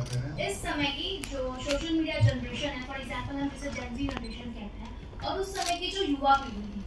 चाहते हैं? इस समय की जो सोशल मीडिया जनरेशन है, फॉर एग्जांपल हम जिसे जेन ज़ी जनरेशन कहते हैं, और उस समय की जो युवा पीढ़ी थी,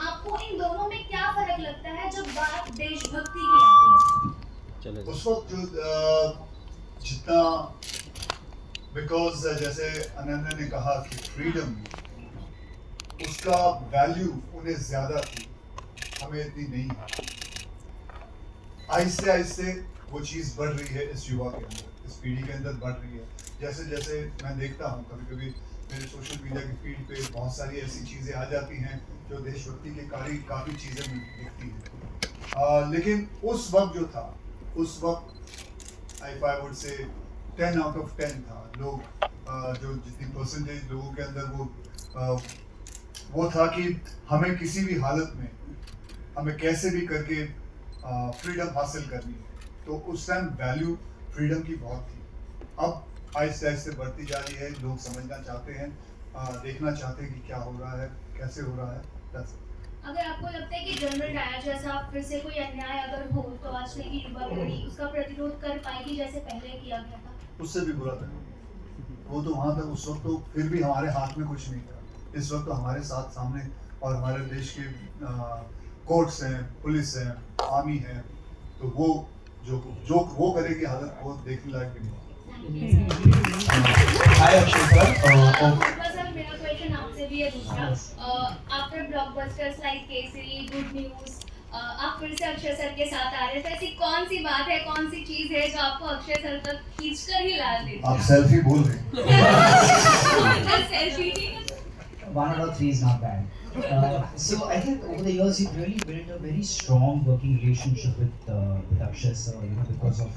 आपको इन दोनों में क्या फर्क लगता है जब बात देशभक्ति की आती है? उस वक्त जितना बिकॉज जैसे अनन्या ने कहा कि फ्रीडम उसका वैल्यू उन्हें ज्यादा थी, हमें इतनी नहीं है। आहिस्ते आहिस्ते वो चीज़ बढ़ रही है इस युवा के अंदर, इस पीढ़ी के अंदर बढ़ रही है। जैसे जैसे मैं देखता हूँ कभी कभी मेरे सोशल मीडिया की फीड पे बहुत सारी ऐसी चीज़ें आ जाती हैं जो देशभक्ति के काफ़ी चीज़ें दिखती हैं, लेकिन उस वक्त जो था, उस वक्त I would say 10 out of 10 था। लोग जो जितनी परसेंटेज लोगों के अंदर वो था कि हमें किसी भी हालत में हमें कैसे भी करके फ्रीडम हासिल करनी है। तो उस टाइम वैल्यू फ्रीडम की बहुत थी। अब आहिस्ते आहिस्ते बढ़ती जा रही है, लोग समझना चाहते हैं, देखना चाहते हैं कि क्या हो रहा है, कैसे हो रहा है। अगर आपको लगता है कि जनरल डायर जैसा फिर से कोई अन्याय अगर हो तो आजकल की युवा पीढ़ी उसका प्रतिरोध कर पाएगी जैसे पहले किया गया था? उससे भी बुरा था वो तो। वहाँ तक उस वक्त तो फिर भी हमारे हाथ में कुछ नहीं था। इस वक्त तो हमारे साथ सामने और हमारे देश के कोर्ट्स हैं, पुलिस हैं, आर्मी है, तो वो जो वो करेगी हालत वो देखने लायक भी नहीं। हाय अक्षय सर, मेरा क्वेश्चन आपसे भी है दूसरा। After blockbusters like Kesari, good news, आप फिर से अक्षय सर के साथ आ रहे हैं, तो ऐसी कौन सी बात है, कौन सी चीज है जो आपको अक्षय सर तक खींचकर ही ला देती है? आप सेल्फी बोल रहे हैं। Selfie one out of three is not bad. So I think over the years you've really built a very strong working relationship with Akshay sir, because of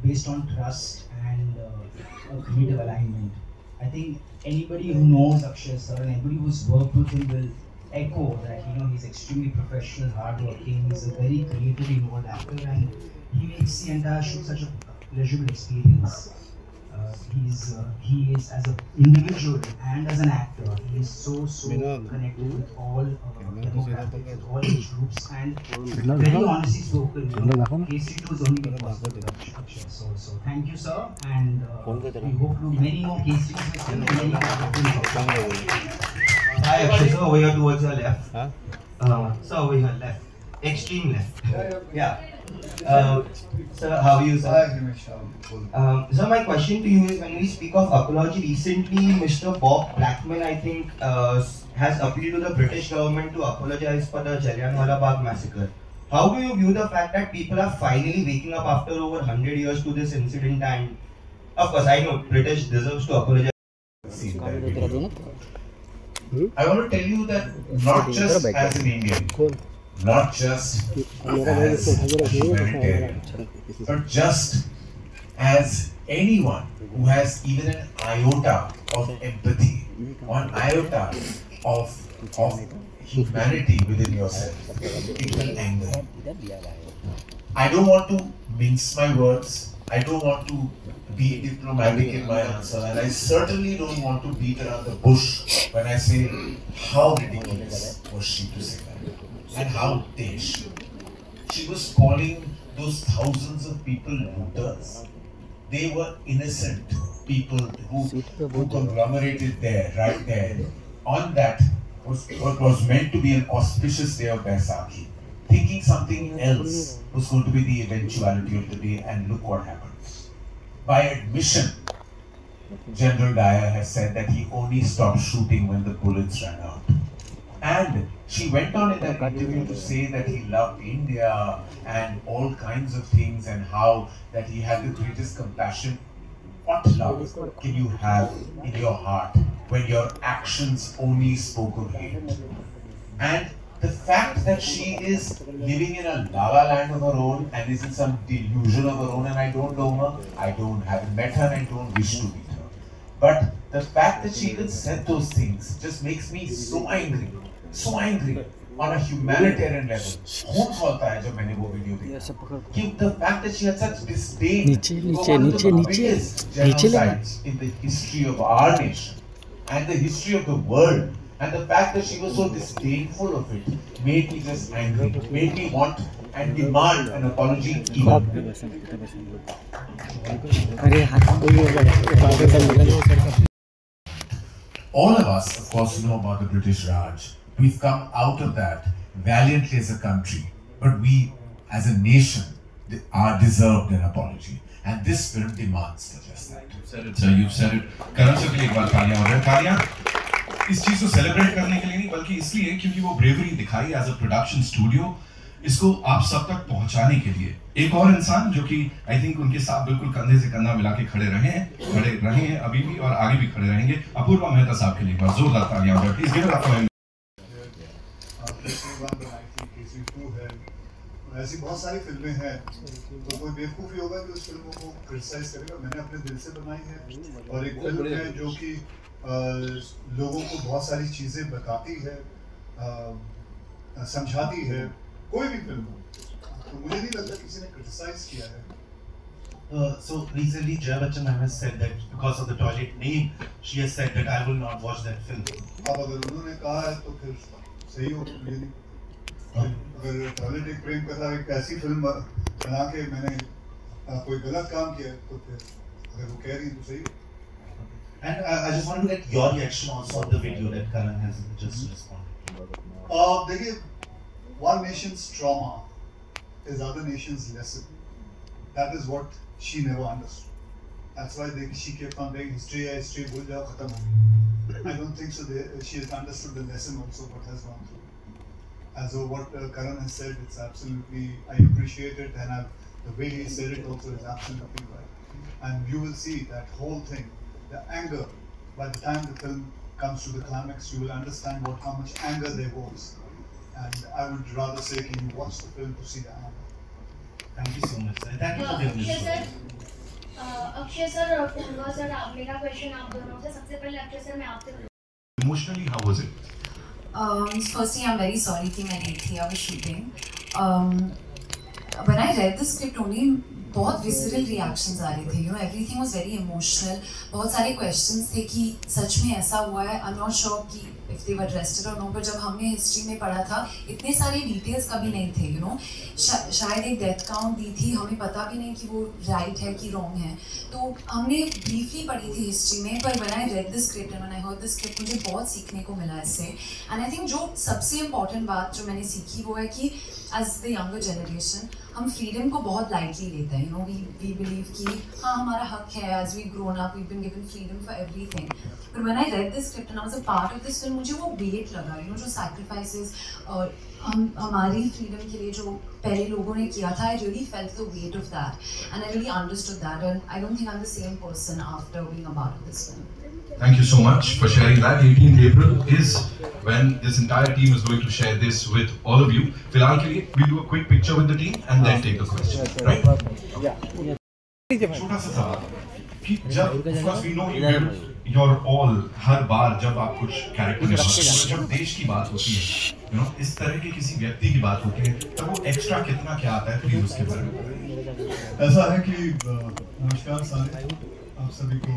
based on trust and a creative alignment. I think anybody who knows Akshay sir and anybody who's worked with him will echo that he's extremely professional, hardworking. He's a very creatively involved actor, and he makes the entire shoot such a pleasurable experience. He is as an individual and as an actor, he is so connected with all demographics, with all age groups, and very honestly spoken, KC2 is only been possible with Akshay. So thank you sir, and we hope to do many more KC2s with him and many more. Hi Akshay sir, over here towards your left. Sir, over here left, extreme left. Yeah. Sir, how are you, sir? Sir, my question to you is, when we speak of apology, recently Mr. Bob Blackman, I think, has appealed to the British government to apologize for the Jallianwala Bagh massacre. How do you view the fact that people are finally waking up after over 100 years to this incident? And of course, I know British deserves to apologize. I want to tell you that not just as an Indian, not just as a humanitarian, but just as anyone who has even an iota of empathy, or an iota of humanity within yourself, it will anger. I don't want to mince my words, I don't want to be diplomatic in my answer, and I certainly don't want to beat around the bush when I say how ridiculous was she to say that, and how dare she. She was calling those thousands of people looters. They were innocent people who conglomerated there, right there, on that what was meant to be an auspicious day of Baisakhi, thinking something else was going to be the eventuality of the day, and look what happened. By admission, General Dyer has said that he only stopped shooting when the bullets ran out. And she went on in that interview to say that he loved India and all kinds of things, and how that he had the greatest compassion. What love can you have in your heart when your actions only spoke of hate? And the fact that she is living in a la-la land of her own and is in some delusion of her own, and I don't know her, haven't met her, and I don't wish to meet her. But the fact that she even said those things just makes me so angry on a humanitarian level. खून खोलता है जब मैंने वो video देखा कि the fact that she had such disdain for one of the biggest genocides in the history of our nation and the history of the world, and the fact that she was so disdainful of it made me just angry, made me want and demand an apology even. All of us, of course, know about the British Raj. We've come out of that valiantly as a country, but we, as a nation, are deserved an apology, and this film demands just that. You said it, sir. You said it. Karan sir के लिए एक बार तालियां हो रही हैं. तालियां इस चीज को सेलिब्रेट करने के लिए नहीं, बल्कि इसलिए क्योंकि वो ब्रेवरी दिखाई एज अ प्रोडक्शन स्टूडियो, इसको आप सब तक पहुंचाने के लिए. एक और इंसान जो कि आई थिंक उनके साथ बिल्कुल कंधे से कंधा मिला के खड़े रहे हैं अभी भी और आगे भी खड़े रहेंगे. अपूर्वा मेहता साहब के लिए एक बार जोरदार तालियां हो रही हैं. Please give it up for him. ऐसी बहुत सारी फिल्में हैं, तो कोई बेवकूफ़ी होगा कि उस फिल्म को क्रिटिसाइज करेगा. मैंने अपने दिल से बनाई है और एक फिल्म है जो कि लोगों को बहुत सारी चीज़ें बताती है, समझाती है. कोई भी फिल्म हो, तो मुझे नहीं लगता किसी ने क्रिटिसाइज किया है. So recently Jaya Bachchan has said that because of the toilet name, she has said that I will not watch that film. अब अगर उन्होंने कहा है तो फिर सही हो. अगर टॉयलेट एक प्रेम कथा एक ऐसी फिल्म बना के मैंने कोई गलत काम किया तो फिर अगर वो कह रही है तो सही. And I just wanted to get your reaction also on the video that Karan has just responded. देखिए, one nation's trauma is other nation's lesson. That is what she never understood. That's why she kept on saying history है, history भूल जाओ, खत्म हो गई. I don't think so. She has understood the lesson also what has gone through. As what Karan has said, it's absolutely, I appreciate it, and the way he said it also is absolutely right. And you will see that whole thing, the anger, by the time the film comes to the climax, you will understand how much anger there was. And I would rather say, can you watch the film to see the anger? Thank you so much, sir. Thank you for giving me this. Akshay sir और पूर्वा sir, मेरा question आप दोनों से. सबसे पहले Akshay sir, मैं आपसे Emotionally, how was it? Firstly, I'm very sorry कि मैं late थी. I was shooting. When I read the script only, बहुत visceral reactions आ रहे थे. You know, everything was very emotional. बहुत सारे questions थे कि सच में ऐसा हुआ है. I'm not sure कि if they were arrested or no. पर जब हमने history में पढ़ा था, इतने सारे details कभी नहीं थे. You know, शायद एक death count दी थी. हमें पता भी नहीं कि वो right है कि wrong है. तो हमने briefly पढ़ी थी history में. पर when I read the script and when I heard the script, मुझे बहुत सीखने को मिला इससे. And I think जो सबसे important बात जो मैंने सीखी वो है कि as the younger generation, हम freedom को बहुत lightly लेते हैं. You know, we believe कि हाँ हमारा हक है. As we grown up, we've been given freedom for everything. But when I read this script and I was a part of this film, मुझे वो weight लगा. You know, जो sacrifices और हमारी freedom के लिए जो पहले लोगों ने किया था, I really felt the weight of that, and I really understood that. And I don't think I'm the same person after being a part of this film. Thank you so much for sharing that. 18th April is when this entire team is going to share this with all of you. फिलहाल के लिए we'll do a quick picture with the team and then take the question. Right? छोटा सा सवाल कि जब of course we know you're all हर बार जब आप कुछ कैरेक्टर निभाते हैं, जब देश की बात होती है, you know, इस तरह के किसी व्यक्ति की बात होती है, तब वो एक्स्ट्रा कितना क्या आता है, प्लीज उसके बारे में. ऐसा है कि नमस्कार सारे, आप सभी को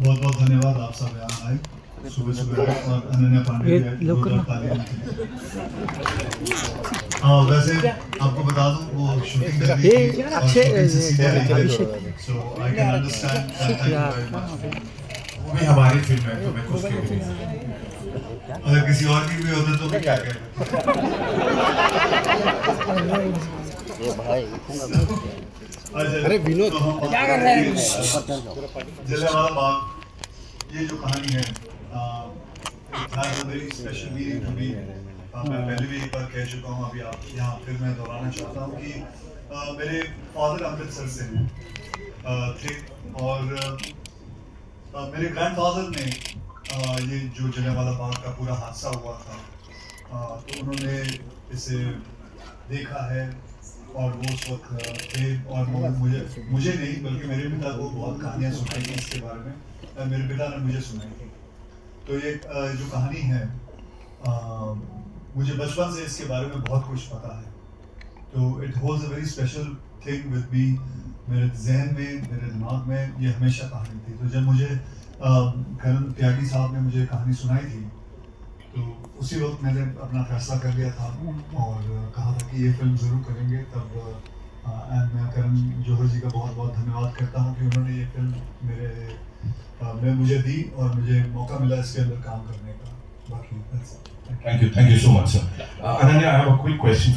बहुत बहुत धन्यवाद. आप सब यहाँ आए सुबह सुबह और अनन्या पांडे वैसे आपको बता दूं वो शूटिंग कर रही थी और शूटिंग से सीधे आई है, so I can understand. Thank you very much. वो भी हमारी फिल्म है तो मैं खुश क्यों नहीं. अगर किसी और की भी होता तो मैं क्या कहता. अरे विनोद क्या कर रहे हैं. जलियांवाला बाग, ये जो कहानी है, very special meaning to me. मैं पहले भी एक बार कह चुका हूँ, अभी आप यहाँ फिर मैं दोहराना चाहता हूँ कि मेरे फादर अमृतसर से थे और मेरे ग्रैंडफादर ने ये जो जलियांवाला बाग का पूरा हादसा हुआ था, तो उन्होंने इसे देखा है और वो उस वक्त थे और मुझे नहीं बल्कि मेरे पिता को बहुत कहानियाँ सुनाई थी इसके बारे में. मेरे पिता ने मुझे सुनाई थी. तो ये जो कहानी है, मुझे बचपन से इसके बारे में बहुत कुछ पता है. तो it holds a very special thing with me. मेरे जहन में, मेरे दिमाग में ये हमेशा कहानी थी. तो जब मुझे करण त्यागी साहब ने मुझे कहानी सुनाई थी तो उसी वक्त मैंने अपना फैसला कर लिया था और कहा था कि ये फिल्म ज़रूर करेंगे। तब मैं करण जौहर जी का बहुत बहुत धन्यवाद करता हूँ कि उन्होंने ये फिल्म में मुझे दी और मुझे मौका मिला इसके अंदर काम करने का। बाकी Thank you so much, sir. Ananya, I have a quick question for you.